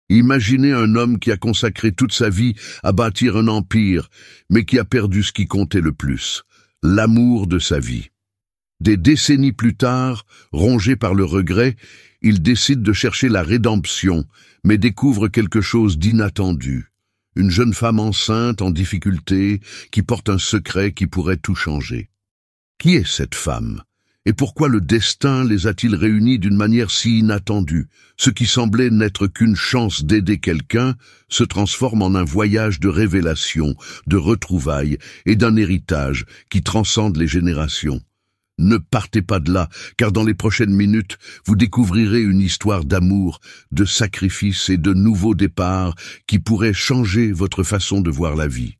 Imaginez un homme qui a consacré toute sa vie à bâtir un empire, mais qui a perdu ce qui comptait le plus, l'amour de sa vie. Des décennies plus tard, rongé par le regret, il décide de chercher la rédemption, mais découvre quelque chose d'inattendu. Une jeune femme enceinte, en difficulté, qui porte un secret qui pourrait tout changer. Qui est cette femme? Et pourquoi le destin les a-t-il réunis d'une manière si inattendue? Ce qui semblait n'être qu'une chance d'aider quelqu'un se transforme en un voyage de révélation, de retrouvailles et d'un héritage qui transcende les générations. Ne partez pas de là, car dans les prochaines minutes, vous découvrirez une histoire d'amour, de sacrifice et de nouveaux départs qui pourraient changer votre façon de voir la vie.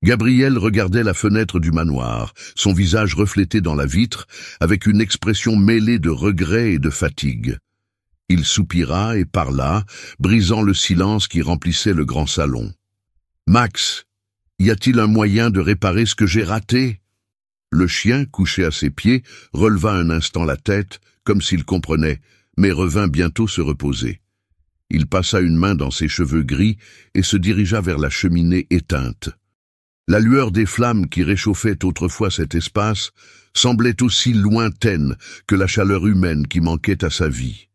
Gabriel regardait la fenêtre du manoir, son visage reflété dans la vitre, avec une expression mêlée de regret et de fatigue. Il soupira et parla, brisant le silence qui remplissait le grand salon. « Max, y a-t-il un moyen de réparer ce que j'ai raté ?» Le chien, couché à ses pieds, releva un instant la tête, comme s'il comprenait, mais revint bientôt se reposer. Il passa une main dans ses cheveux gris et se dirigea vers la cheminée éteinte. La lueur des flammes qui réchauffaient autrefois cet espace semblait aussi lointaine que la chaleur humaine qui manquait à sa vie.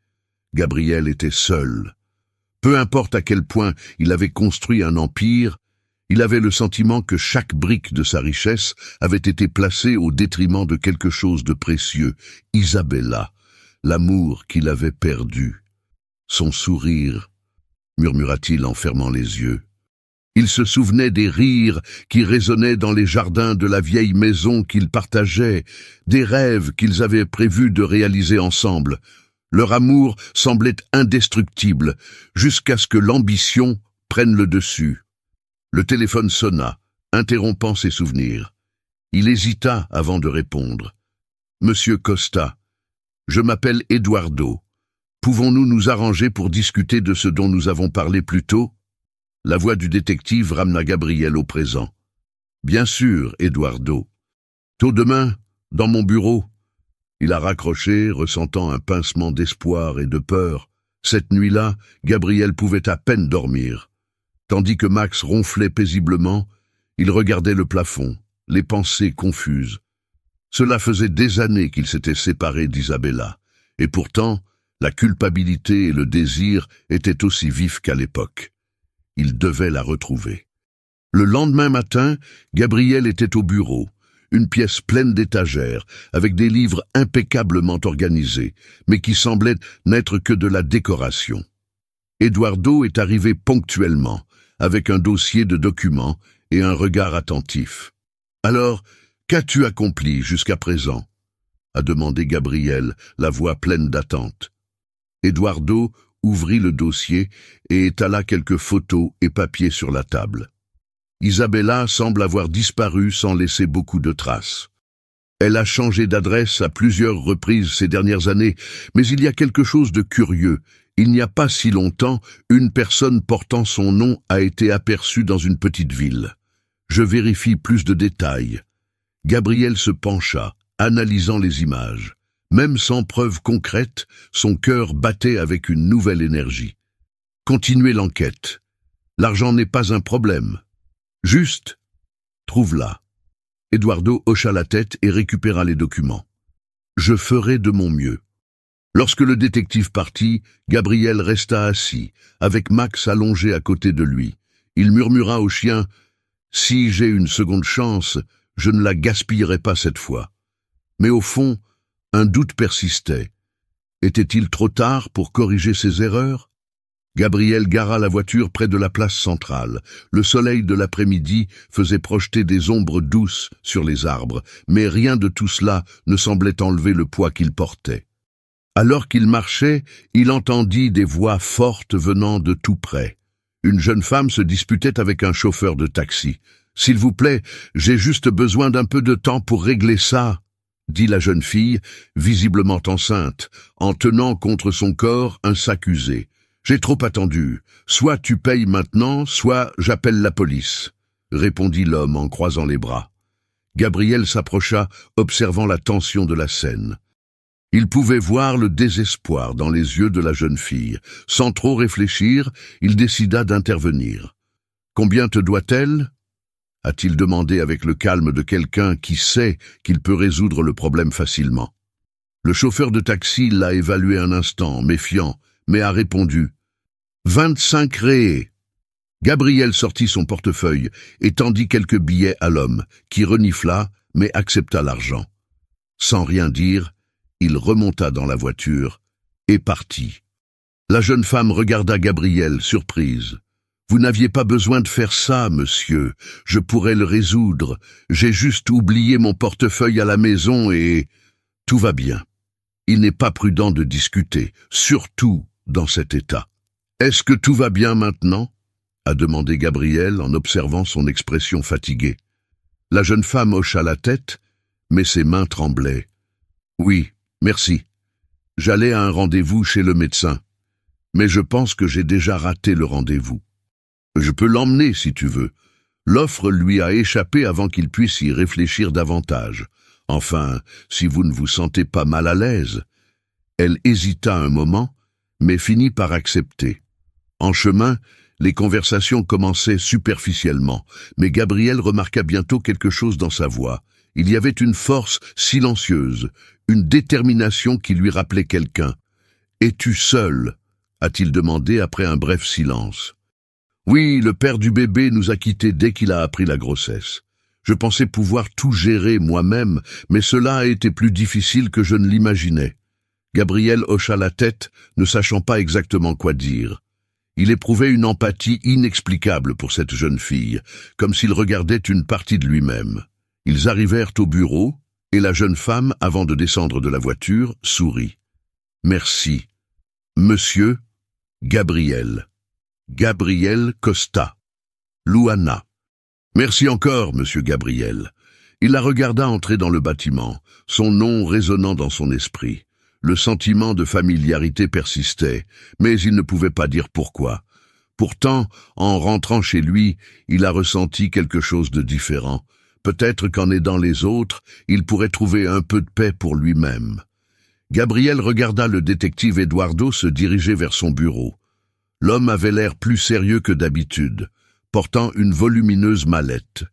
Gabriel était seul. Peu importe à quel point il avait construit un empire, il avait le sentiment que chaque brique de sa richesse avait été placée au détriment de quelque chose de précieux, Isabella, l'amour qu'il avait perdu. Son sourire, murmura-t-il en fermant les yeux. Il se souvenait des rires qui résonnaient dans les jardins de la vieille maison qu'ils partageaient, des rêves qu'ils avaient prévu de réaliser ensemble. Leur amour semblait indestructible, jusqu'à ce que l'ambition prenne le dessus. Le téléphone sonna, interrompant ses souvenirs. Il hésita avant de répondre. « Monsieur Costa, je m'appelle Eduardo. Pouvons-nous nous arranger pour discuter de ce dont nous avons parlé plus tôt ?» La voix du détective ramena Gabriel au présent. « Bien sûr, Eduardo. Tôt demain, dans mon bureau. » Il a raccroché, ressentant un pincement d'espoir et de peur. Cette nuit-là, Gabriel pouvait à peine dormir. Tandis que Max ronflait paisiblement, il regardait le plafond, les pensées confuses. Cela faisait des années qu'il s'était séparé d'Isabella, et pourtant, la culpabilité et le désir étaient aussi vifs qu'à l'époque. Il devait la retrouver. Le lendemain matin, Gabriel était au bureau, une pièce pleine d'étagères, avec des livres impeccablement organisés, mais qui semblaient n'être que de la décoration. Eduardo est arrivé ponctuellement, avec un dossier de documents et un regard attentif. « Alors, qu'as-tu accompli jusqu'à présent ?» a demandé Gabriel, la voix pleine d'attente. Eduardo ouvrit le dossier et étala quelques photos et papiers sur la table. Isabella semble avoir disparu sans laisser beaucoup de traces. Elle a changé d'adresse à plusieurs reprises ces dernières années, mais il y a quelque chose de curieux. Il n'y a pas si longtemps, une personne portant son nom a été aperçue dans une petite ville. Je vérifie plus de détails. Gabriel se pencha, analysant les images. Même sans preuve concrète, son cœur battait avec une nouvelle énergie. Continuez l'enquête. L'argent n'est pas un problème. Juste, trouve-la. Eduardo hocha la tête et récupéra les documents. Je ferai de mon mieux. Lorsque le détective partit, Gabriel resta assis, avec Max allongé à côté de lui. Il murmura au chien « Si j'ai une seconde chance, je ne la gaspillerai pas cette fois. » Mais au fond, un doute persistait. Était-il trop tard pour corriger ses erreurs? Gabriel gara la voiture près de la place centrale. Le soleil de l'après-midi faisait projeter des ombres douces sur les arbres, mais rien de tout cela ne semblait enlever le poids qu'il portait. Alors qu'il marchait, il entendit des voix fortes venant de tout près. Une jeune femme se disputait avec un chauffeur de taxi. « S'il vous plaît, j'ai juste besoin d'un peu de temps pour régler ça », dit la jeune fille, visiblement enceinte, en tenant contre son corps un sac usé. « J'ai trop attendu. Soit tu payes maintenant, soit j'appelle la police, » répondit l'homme en croisant les bras. Gabriel s'approcha, observant la tension de la scène. Il pouvait voir le désespoir dans les yeux de la jeune fille. Sans trop réfléchir, il décida d'intervenir. « Combien te doit-elle » a-t-il demandé avec le calme de quelqu'un qui sait qu'il peut résoudre le problème facilement. Le chauffeur de taxi l'a évalué un instant, méfiant, mais a répondu « 25 réés ». Gabriel sortit son portefeuille et tendit quelques billets à l'homme, qui renifla, mais accepta l'argent. Sans rien dire, il remonta dans la voiture et partit. La jeune femme regarda Gabriel, surprise. « Vous n'aviez pas besoin de faire ça, monsieur. Je pourrais le résoudre. J'ai juste oublié mon portefeuille à la maison et... tout va bien. Il n'est pas prudent de discuter, surtout dans cet état. Est-ce que tout va bien maintenant ?» a demandé Gabriel en observant son expression fatiguée. La jeune femme hocha la tête, mais ses mains tremblaient. « Oui, merci. J'allais à un rendez-vous chez le médecin, mais je pense que j'ai déjà raté le rendez-vous. Je peux l'emmener si tu veux. » L'offre lui a échappé avant qu'il puisse y réfléchir davantage. Enfin, si vous ne vous sentez pas mal à l'aise. Elle hésita un moment, mais finit par accepter. En chemin, les conversations commençaient superficiellement, mais Gabriel remarqua bientôt quelque chose dans sa voix. Il y avait une force silencieuse, une détermination qui lui rappelait quelqu'un. « Es-tu seul ?» a-t-il demandé après un bref silence. « Oui, le père du bébé nous a quittés dès qu'il a appris la grossesse. Je pensais pouvoir tout gérer moi-même, mais cela a été plus difficile que je ne l'imaginais. » Gabriel hocha la tête, ne sachant pas exactement quoi dire. Il éprouvait une empathie inexplicable pour cette jeune fille, comme s'il regardait une partie de lui-même. Ils arrivèrent au bureau, et la jeune femme, avant de descendre de la voiture, sourit. « Merci. Monsieur Gabriel. Gabriel Costa. Luana. »« Merci encore, monsieur Gabriel. » Il la regarda entrer dans le bâtiment, son nom résonnant dans son esprit. Le sentiment de familiarité persistait, mais il ne pouvait pas dire pourquoi. Pourtant, en rentrant chez lui, il a ressenti quelque chose de différent. Peut-être qu'en aidant les autres, il pourrait trouver un peu de paix pour lui-même. Gabriel regarda le détective Eduardo se diriger vers son bureau. L'homme avait l'air plus sérieux que d'habitude, portant une volumineuse mallette.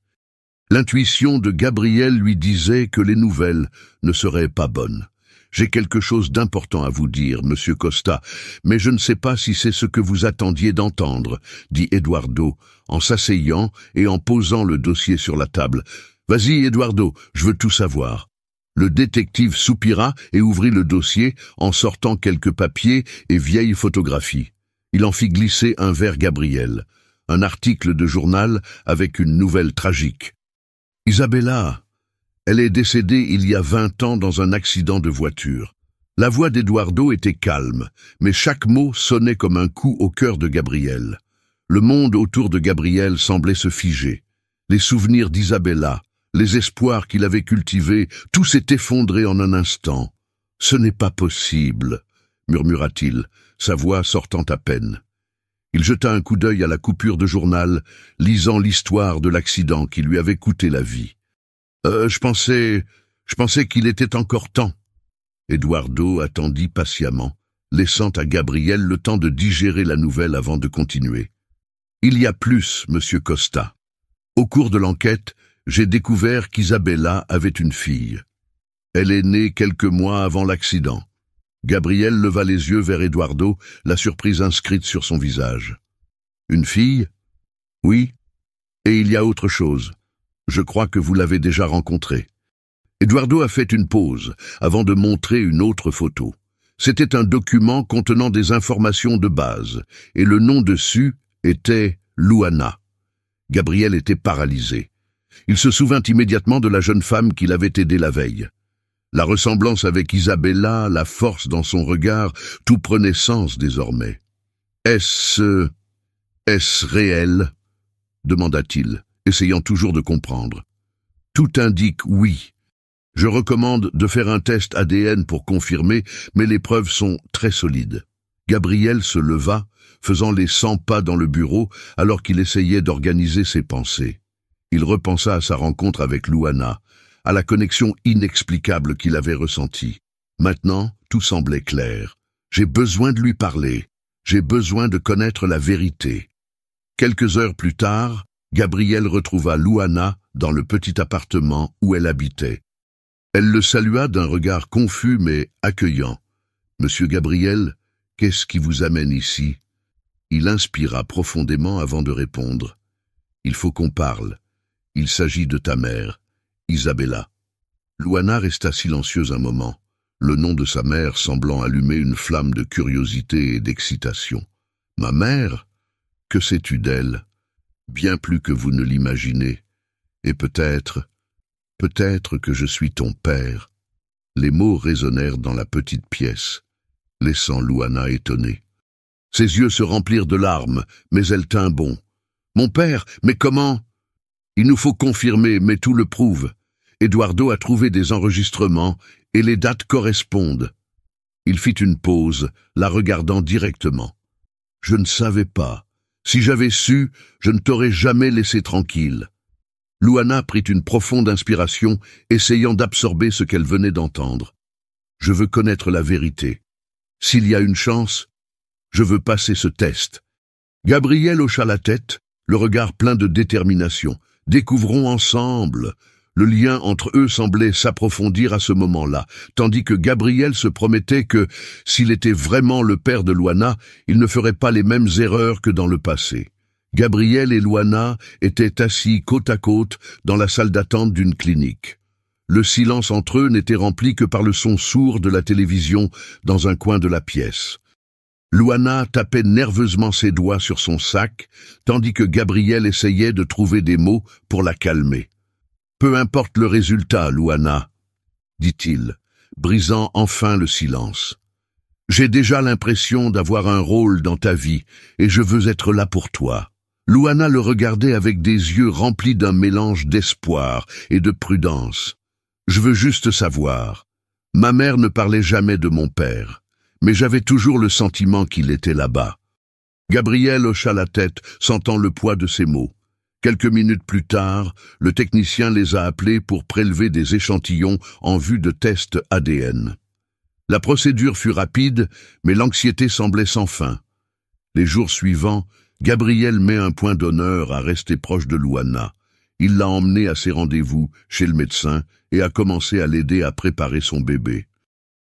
L'intuition de Gabriel lui disait que les nouvelles ne seraient pas bonnes. « J'ai quelque chose d'important à vous dire, monsieur Costa, mais je ne sais pas si c'est ce que vous attendiez d'entendre, » dit Eduardo, en s'asseyant et en posant le dossier sur la table. « Vas-y, Eduardo, je veux tout savoir. » Le détective soupira et ouvrit le dossier en sortant quelques papiers et vieilles photographies. Il en fit glisser un vers Gabriel, un article de journal avec une nouvelle tragique. « Isabella, elle est décédée il y a 20 ans dans un accident de voiture. » La voix d'Eduardo était calme, mais chaque mot sonnait comme un coup au cœur de Gabriel. Le monde autour de Gabriel semblait se figer. Les souvenirs d'Isabella, les espoirs qu'il avait cultivés, tout s'est effondré en un instant. « Ce n'est pas possible », murmura-t-il, sa voix sortant à peine. Il jeta un coup d'œil à la coupure de journal, lisant l'histoire de l'accident qui lui avait coûté la vie. Je pensais qu'il était encore temps. » Eduardo attendit patiemment, laissant à Gabriel le temps de digérer la nouvelle avant de continuer. « Il y a plus, monsieur Costa. Au cours de l'enquête, j'ai découvert qu'Isabella avait une fille. Elle est née quelques mois avant l'accident. » Gabriel leva les yeux vers Eduardo, la surprise inscrite sur son visage. « Une fille ? Oui. Et il y a autre chose. Je crois que vous l'avez déjà rencontrée. » Eduardo a fait une pause avant de montrer une autre photo. C'était un document contenant des informations de base, et le nom dessus était Luana. Gabriel était paralysé. Il se souvint immédiatement de la jeune femme qu'il avait aidée la veille. La ressemblance avec Isabella, la force dans son regard, tout prenait sens désormais. « Est-ce réel ?» demanda-t-il, essayant toujours de comprendre. « Tout indique oui. Je recommande de faire un test ADN pour confirmer, mais les preuves sont très solides. » Gabriel se leva, faisant les 100 pas dans le bureau alors qu'il essayait d'organiser ses pensées. Il repensa à sa rencontre avec Luana, à la connexion inexplicable qu'il avait ressentie. Maintenant, tout semblait clair. J'ai besoin de lui parler. J'ai besoin de connaître la vérité. Quelques heures plus tard, Gabrielle retrouva Luana dans le petit appartement où elle habitait. Elle le salua d'un regard confus mais accueillant. « Monsieur Gabriel, qu'est-ce qui vous amène ici ?» Il inspira profondément avant de répondre. « Il faut qu'on parle. Il s'agit de ta mère, Isabella. » Luana resta silencieuse un moment, le nom de sa mère semblant allumer une flamme de curiosité et d'excitation. « Ma mère? Que sais-tu d'elle? Bien plus que vous ne l'imaginez. Et peut-être que je suis ton père. » Les mots résonnèrent dans la petite pièce, laissant Luana étonnée. Ses yeux se remplirent de larmes, mais elle tint bon. « Mon père, mais comment ?»« Il nous faut confirmer, mais tout le prouve. Eduardo a trouvé des enregistrements et les dates correspondent. » Il fit une pause, la regardant directement. « Je ne savais pas. Si j'avais su, je ne t'aurais jamais laissé tranquille. » Luana prit une profonde inspiration, essayant d'absorber ce qu'elle venait d'entendre. « Je veux connaître la vérité. S'il y a une chance, je veux passer ce test. » Gabrielle hocha la tête, le regard plein de détermination. « Découvrons ensemble. » Le lien entre eux semblait s'approfondir à ce moment-là, tandis que Gabriel se promettait que, s'il était vraiment le père de Luana, il ne ferait pas les mêmes erreurs que dans le passé. Gabriel et Luana étaient assis côte à côte dans la salle d'attente d'une clinique. Le silence entre eux n'était rempli que par le son sourd de la télévision dans un coin de la pièce. Luana tapait nerveusement ses doigts sur son sac, tandis que Gabriel essayait de trouver des mots pour la calmer. « Peu importe le résultat, Luana, » dit-il, brisant enfin le silence. « J'ai déjà l'impression d'avoir un rôle dans ta vie, et je veux être là pour toi. » Luana le regardait avec des yeux remplis d'un mélange d'espoir et de prudence. « Je veux juste savoir. Ma mère ne parlait jamais de mon père, mais j'avais toujours le sentiment qu'il était là-bas. » Gabriel hocha la tête, sentant le poids de ses mots. Quelques minutes plus tard, le technicien les a appelés pour prélever des échantillons en vue de tests ADN. La procédure fut rapide, mais l'anxiété semblait sans fin. Les jours suivants, Gabriel met un point d'honneur à rester proche de Luana. Il l'a emmenée à ses rendez-vous chez le médecin et a commencé à l'aider à préparer son bébé.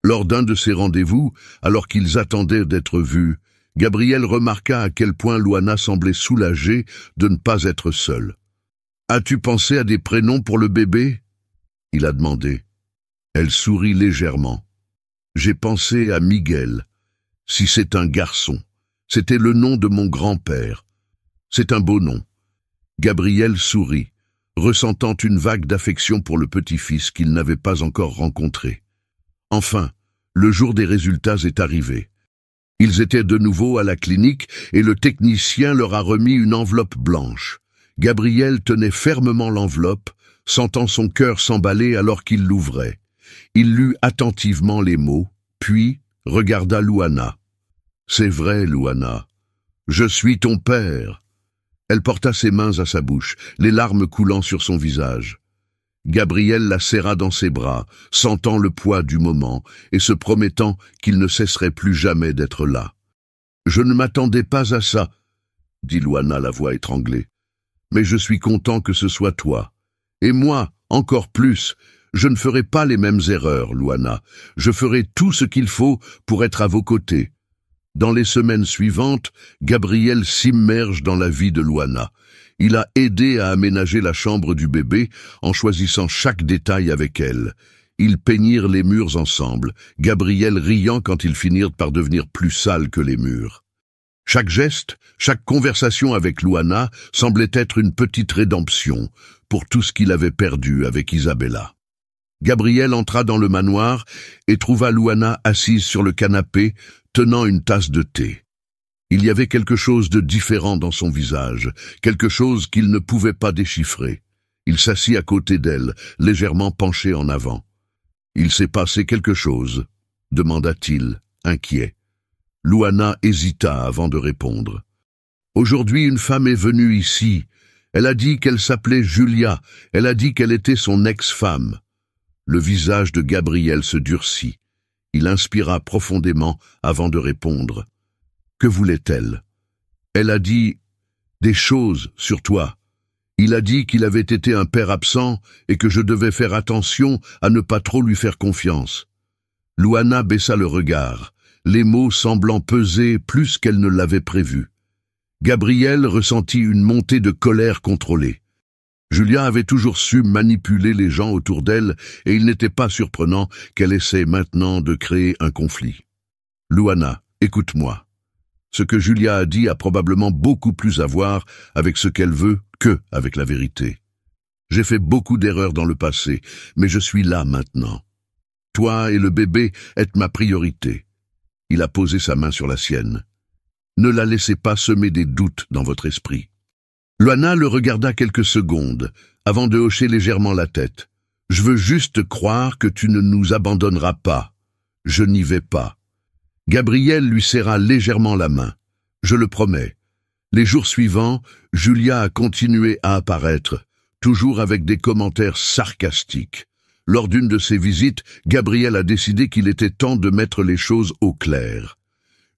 Lors d'un de ces rendez-vous, alors qu'ils attendaient d'être vus, Gabriel remarqua à quel point Luana semblait soulagée de ne pas être seule. « As-tu pensé à des prénoms pour le bébé ?» il a demandé. Elle sourit légèrement. « J'ai pensé à Miguel. Si c'est un garçon, c'était le nom de mon grand-père. C'est un beau nom. » Gabriel sourit, ressentant une vague d'affection pour le petit-fils qu'il n'avait pas encore rencontré. Enfin, le jour des résultats est arrivé. Ils étaient de nouveau à la clinique et le technicien leur a remis une enveloppe blanche. Gabriel tenait fermement l'enveloppe, sentant son cœur s'emballer alors qu'il l'ouvrait. Il lut attentivement les mots, puis regarda Luana. « C'est vrai, Luana. Je suis ton père. » Elle porta ses mains à sa bouche, les larmes coulant sur son visage. Gabriel la serra dans ses bras, sentant le poids du moment et se promettant qu'il ne cesserait plus jamais d'être là. « Je ne m'attendais pas à ça, » dit Luana, la voix étranglée. « Mais je suis content que ce soit toi. Et moi, encore plus, je ne ferai pas les mêmes erreurs, Luana. Je ferai tout ce qu'il faut pour être à vos côtés. » Dans les semaines suivantes, Gabriel s'immerge dans la vie de Luana. Il a aidé à aménager la chambre du bébé en choisissant chaque détail avec elle. Ils peignirent les murs ensemble, Gabriel riant quand ils finirent par devenir plus sales que les murs. Chaque geste, chaque conversation avec Luana semblait être une petite rédemption pour tout ce qu'il avait perdu avec Isabella. Gabriel entra dans le manoir et trouva Luana assise sur le canapé, tenant une tasse de thé. Il y avait quelque chose de différent dans son visage, quelque chose qu'il ne pouvait pas déchiffrer. Il s'assit à côté d'elle, légèrement penché en avant. « Il s'est passé quelque chose ?» demanda-t-il, inquiet. Luana hésita avant de répondre. « Aujourd'hui, une femme est venue ici. Elle a dit qu'elle s'appelait Julia. Elle a dit qu'elle était son ex-femme. » Le visage de Gabriel se durcit. Il inspira profondément avant de répondre. Que voulait-elle? Elle a dit des choses sur toi. Il a dit qu'il avait été un père absent et que je devais faire attention à ne pas trop lui faire confiance. Luana baissa le regard, les mots semblant peser plus qu'elle ne l'avait prévu. Gabrielle ressentit une montée de colère contrôlée. Julia avait toujours su manipuler les gens autour d'elle et il n'était pas surprenant qu'elle essaie maintenant de créer un conflit. Luana, écoute-moi. Ce que Julia a dit a probablement beaucoup plus à voir avec ce qu'elle veut que avec la vérité. J'ai fait beaucoup d'erreurs dans le passé, mais je suis là maintenant. Toi et le bébé êtes ma priorité. Il a posé sa main sur la sienne. Ne la laissez pas semer des doutes dans votre esprit. Luana le regarda quelques secondes, avant de hocher légèrement la tête. Je veux juste croire que tu ne nous abandonneras pas. Je n'y vais pas. Gabrielle lui serra légèrement la main. Je le promets. Les jours suivants, Julia a continué à apparaître, toujours avec des commentaires sarcastiques. Lors d'une de ses visites, Gabrielle a décidé qu'il était temps de mettre les choses au clair.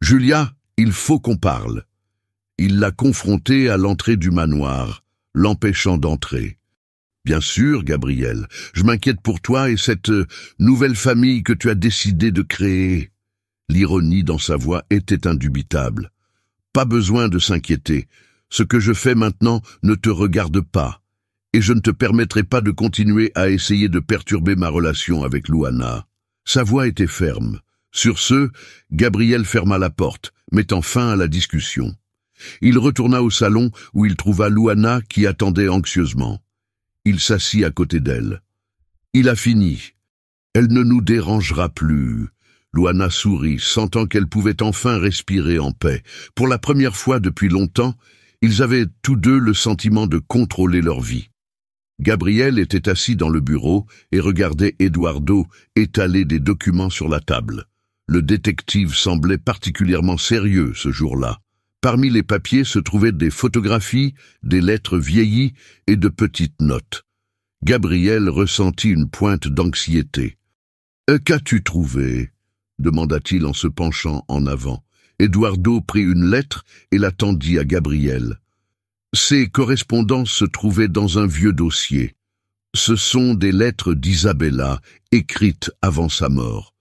Julia, il faut qu'on parle. Il l'a confrontée à l'entrée du manoir, l'empêchant d'entrer. Bien sûr, Gabrielle, je m'inquiète pour toi et cette nouvelle famille que tu as décidé de créer. L'ironie dans sa voix était indubitable. Pas besoin de s'inquiéter. Ce que je fais maintenant ne te regarde pas. Et je ne te permettrai pas de continuer à essayer de perturber ma relation avec Luana. Sa voix était ferme. Sur ce, Gabriel ferma la porte, mettant fin à la discussion. Il retourna au salon où il trouva Luana qui attendait anxieusement. Il s'assit à côté d'elle. Il a fini. Elle ne nous dérangera plus. Luana sourit, sentant qu'elle pouvait enfin respirer en paix. Pour la première fois depuis longtemps, ils avaient tous deux le sentiment de contrôler leur vie. Gabriel était assis dans le bureau et regardait Eduardo étaler des documents sur la table. Le détective semblait particulièrement sérieux ce jour-là. Parmi les papiers se trouvaient des photographies, des lettres vieillies et de petites notes. Gabriel ressentit une pointe d'anxiété. « Qu'as-tu trouvé ?» demanda-t-il en se penchant en avant. Eduardo prit une lettre et la tendit à Gabriel. Ces correspondances se trouvaient dans un vieux dossier. Ce sont des lettres d'Isabella, écrites avant sa mort.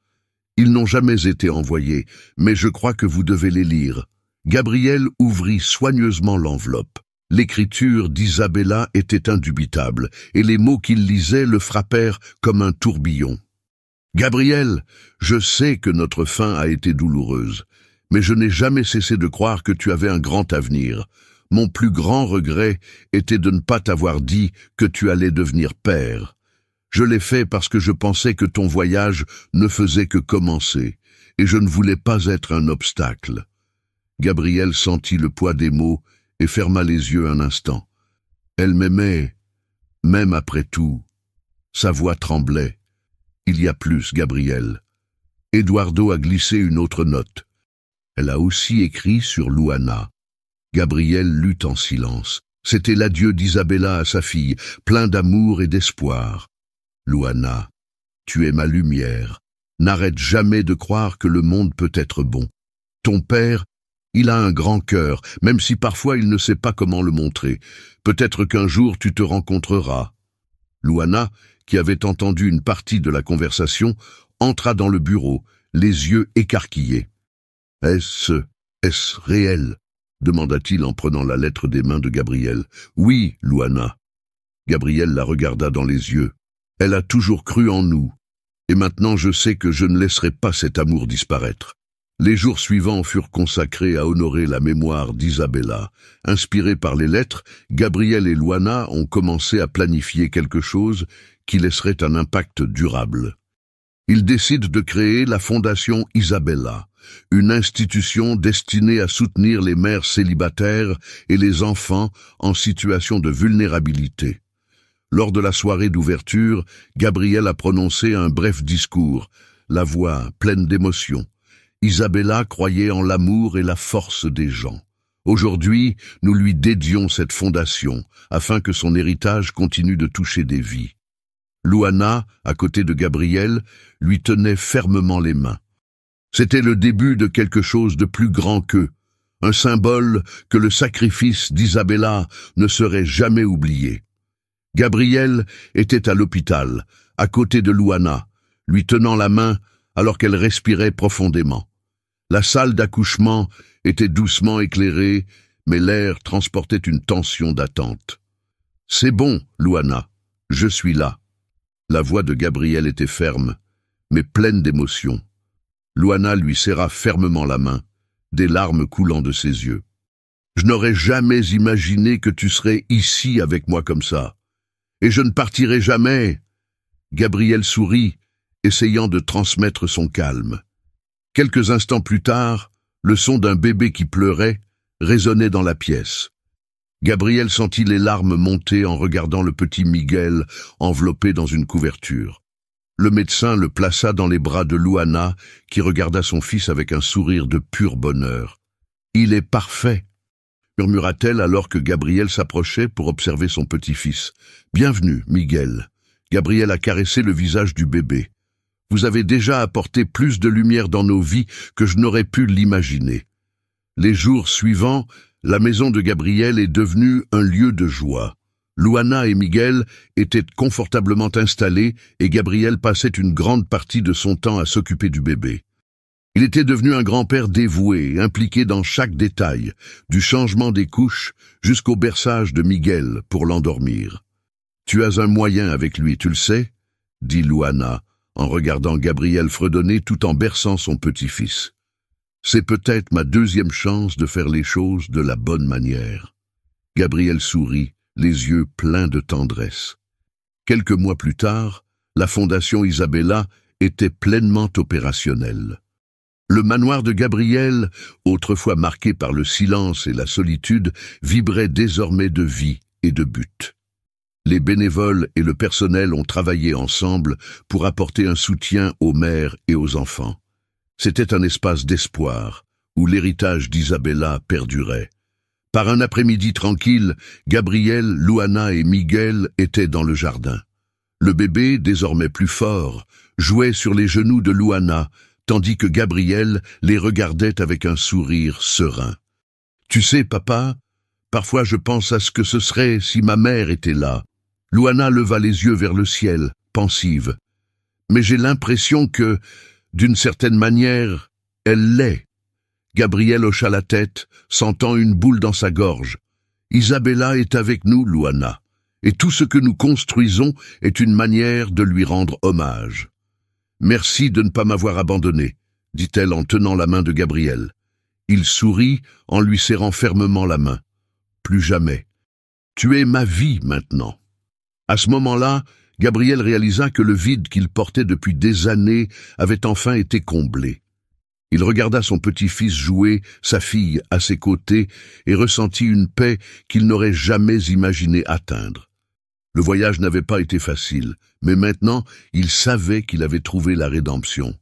Ils n'ont jamais été envoyés, mais je crois que vous devez les lire. Gabriel ouvrit soigneusement l'enveloppe. L'écriture d'Isabella était indubitable, et les mots qu'il lisait le frappèrent comme un tourbillon. « Gabriel, je sais que notre fin a été douloureuse, mais je n'ai jamais cessé de croire que tu avais un grand avenir. Mon plus grand regret était de ne pas t'avoir dit que tu allais devenir père. Je l'ai fait parce que je pensais que ton voyage ne faisait que commencer, et je ne voulais pas être un obstacle. » Gabriel sentit le poids des mots et ferma les yeux un instant. Elle m'aimait, même après tout. Sa voix tremblait. Il y a plus, Gabriel. Eduardo a glissé une autre note. Elle a aussi écrit sur Luana. Gabriel lut en silence. C'était l'adieu d'Isabella à sa fille, plein d'amour et d'espoir. Luana, tu es ma lumière. N'arrête jamais de croire que le monde peut être bon. Ton père, il a un grand cœur, même si parfois il ne sait pas comment le montrer. Peut-être qu'un jour tu te rencontreras. Luana, qui avait entendu une partie de la conversation, entra dans le bureau, les yeux écarquillés. « Est-ce réel ?» demanda-t-il en prenant la lettre des mains de Gabriel. « Oui, Luana. » Gabriel la regarda dans les yeux. « Elle a toujours cru en nous, et maintenant je sais que je ne laisserai pas cet amour disparaître. » Les jours suivants furent consacrés à honorer la mémoire d'Isabella. Inspirés par les lettres, Gabriel et Luana ont commencé à planifier quelque chose qui laisserait un impact durable. Ils décident de créer la Fondation Isabella, une institution destinée à soutenir les mères célibataires et les enfants en situation de vulnérabilité. Lors de la soirée d'ouverture, Gabriel a prononcé un bref discours, la voix pleine d'émotion. Isabella croyait en l'amour et la force des gens. Aujourd'hui, nous lui dédions cette fondation, afin que son héritage continue de toucher des vies. Louana, à côté de Gabriel, lui tenait fermement les mains. C'était le début de quelque chose de plus grand qu'eux, un symbole que le sacrifice d'Isabella ne serait jamais oublié. Gabriel était à l'hôpital, à côté de Louana, lui tenant la main alors qu'elle respirait profondément. La salle d'accouchement était doucement éclairée, mais l'air transportait une tension d'attente. « C'est bon, Louana, je suis là. » La voix de Gabriel était ferme, mais pleine d'émotion. Louana lui serra fermement la main, des larmes coulant de ses yeux. « Je n'aurais jamais imaginé que tu serais ici avec moi comme ça. Et je ne partirai jamais. » Gabriel sourit, essayant de transmettre son calme. Quelques instants plus tard, le son d'un bébé qui pleurait résonnait dans la pièce. Gabriel sentit les larmes monter en regardant le petit Miguel enveloppé dans une couverture. Le médecin le plaça dans les bras de Louana, qui regarda son fils avec un sourire de pur bonheur. « Il est parfait !» murmura-t-elle alors que Gabriel s'approchait pour observer son petit-fils. « Bienvenue, Miguel. » Gabriel a caressé le visage du bébé. « Vous avez déjà apporté plus de lumière dans nos vies que je n'aurais pu l'imaginer. » Les jours suivants, la maison de Gabriel est devenue un lieu de joie. Louana et Miguel étaient confortablement installés et Gabriel passait une grande partie de son temps à s'occuper du bébé. Il était devenu un grand-père dévoué, impliqué dans chaque détail, du changement des couches jusqu'au berçage de Miguel pour l'endormir. « Tu as un moyen avec lui, tu le sais ?» dit Louana, en regardant Gabriel fredonner tout en berçant son petit-fils. « C'est peut-être ma deuxième chance de faire les choses de la bonne manière. » Gabriel sourit, les yeux pleins de tendresse. Quelques mois plus tard, la Fondation Isabella était pleinement opérationnelle. Le manoir de Gabriel, autrefois marqué par le silence et la solitude, vibrait désormais de vie et de but. Les bénévoles et le personnel ont travaillé ensemble pour apporter un soutien aux mères et aux enfants. C'était un espace d'espoir, où l'héritage d'Isabella perdurait. Par un après-midi tranquille, Gabriel, Louana et Miguel étaient dans le jardin. Le bébé, désormais plus fort, jouait sur les genoux de Louana, tandis que Gabriel les regardait avec un sourire serein. « Tu sais, papa, parfois je pense à ce que ce serait si ma mère était là. » Louana leva les yeux vers le ciel, pensive. « Mais j'ai l'impression que, d'une certaine manière, elle l'est. » Gabriel hocha la tête, sentant une boule dans sa gorge. « Isabella est avec nous, Louana, et tout ce que nous construisons est une manière de lui rendre hommage. » « Merci de ne pas m'avoir abandonné, » dit-elle en tenant la main de Gabriel. Il sourit en lui serrant fermement la main. « Plus jamais. Tu es ma vie maintenant. » À ce moment-là, Gabriel réalisa que le vide qu'il portait depuis des années avait enfin été comblé. Il regarda son petit-fils jouer, sa fille à ses côtés, et ressentit une paix qu'il n'aurait jamais imaginé atteindre. Le voyage n'avait pas été facile, mais maintenant, il savait qu'il avait trouvé la rédemption.